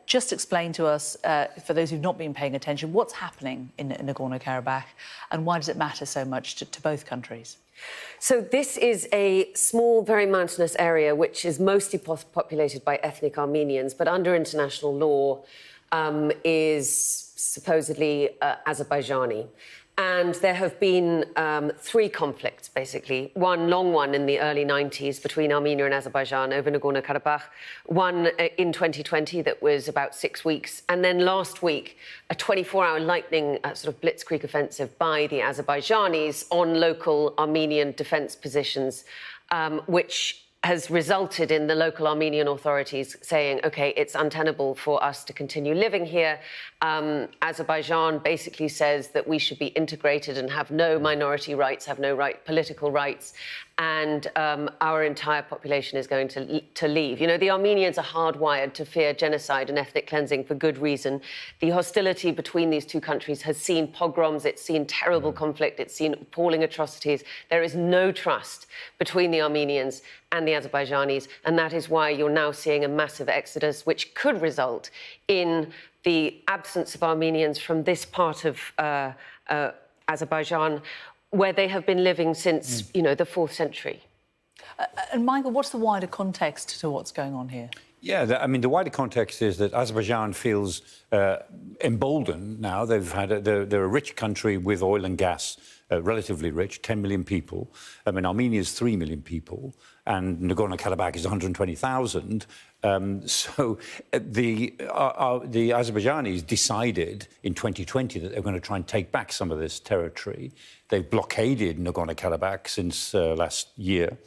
Just explain to us, for those who've not been paying attention, what's happening in Nagorno-Karabakh and why does it matter so much to both countries? So this is a small, very mountainous area which is mostly populated by ethnic Armenians, but under international law is supposedly Azerbaijani. And there have been three conflicts, basically. One long one in the early 90s between Armenia and Azerbaijan over Nagorno-Karabakh. One in 2020 that was about 6 weeks. And then last week, a 24-hour lightning sort of blitzkrieg offensive by the Azerbaijanis on local Armenian defence positions, which has resulted in the local Armenian authorities saying, OK, it's untenable for us to continue living here. Azerbaijan basically says that we should be integrated and have no minority rights, have no political rights, and our entire population is going to leave. You know, the Armenians are hardwired to fear genocide and ethnic cleansing for good reason. The hostility between these two countries has seen pogroms, it's seen terrible conflict, it's seen appalling atrocities. There is no trust between the Armenians and the Azerbaijanis, and that is why you're now seeing a massive exodus, which could result in the absence of Armenians from this part of Azerbaijan, where they have been living since, you know, the 4th century. And Michael, what's the wider context to what's going on here? Yeah, I mean, the wider context is that Azerbaijan feels emboldened now. They're a rich country with oil and gas, relatively rich, 10 million people. I mean, Armenia is 3 million people, and Nagorno-Karabakh is 120,000. So the Azerbaijanis decided in 2020 that they're going to try and take back some of this territory. They've blockaded Nagorno-Karabakh since last year.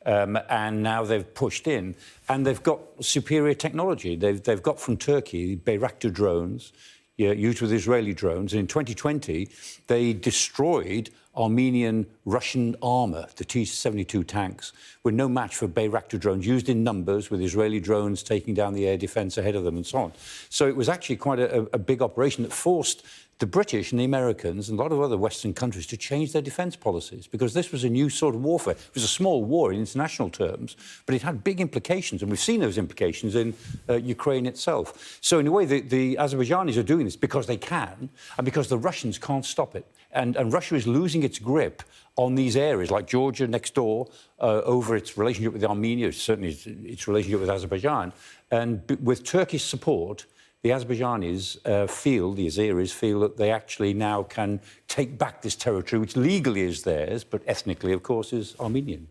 And now they've pushed in, and they've got superior technology. They've got from Turkey Bayraktar drones, used with Israeli drones. And in 2020, they destroyed Armenian Russian armour. The T-72 tanks were no match for Bayraktar drones, used in numbers, with Israeli drones taking down the air defence ahead of them and so on. So it was actually quite a big operation that forced the British and the Americans and a lot of other Western countries to change their defence policies, because this was a new sort of warfare. It was a small war in international terms, but it had big implications, and we've seen those implications in Ukraine itself. So in a way, the Azerbaijanis are doing this because they can, and because the Russians can't stop it. And Russia is losing its grip on these areas, like Georgia next door, over its relationship with Armenia, certainly its relationship with Azerbaijan. And with Turkish support, the Azerbaijanis the Azeris feel that they actually now can take back this territory, which legally is theirs, but ethnically, of course, is Armenian.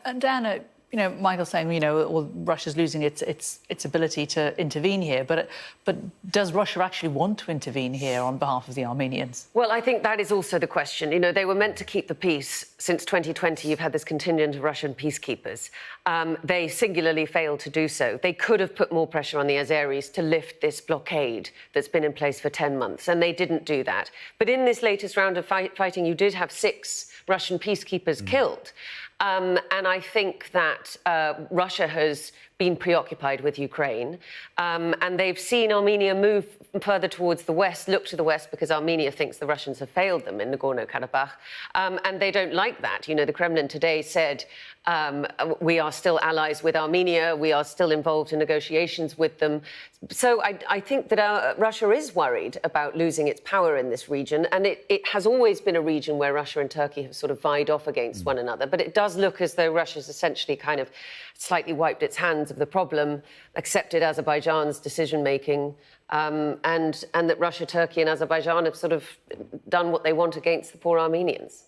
And Diana, you know, Michael's saying, you know, well, Russia's losing its ability to intervene here, but does Russia actually want to intervene here on behalf of the Armenians? Well, I think that is also the question. You know, they were meant to keep the peace. Since 2020, you've had this contingent of Russian peacekeepers. They singularly failed to do so. They could have put more pressure on the Azeris to lift this blockade that's been in place for 10 months, and they didn't do that. But in this latest round of fighting, you did have 6 Russian peacekeepers killed. And I think that Russia has been preoccupied with Ukraine, and they've seen Armenia move further towards the west, look to the west, because Armenia thinks the Russians have failed them in Nagorno-Karabakh, and they don't like that. You know, the Kremlin today said, we are still allies with Armenia, we are still involved in negotiations with them. So I think that Russia is worried about losing its power in this region, and it has always been a region where Russia and Turkey have sort of vied off against one another. But it does look as though Russia's essentially kind of slightly wiped its hands of the problem, accepted Azerbaijan's decision-making, and that Russia, Turkey and Azerbaijan have sort of done what they want against the poor Armenians.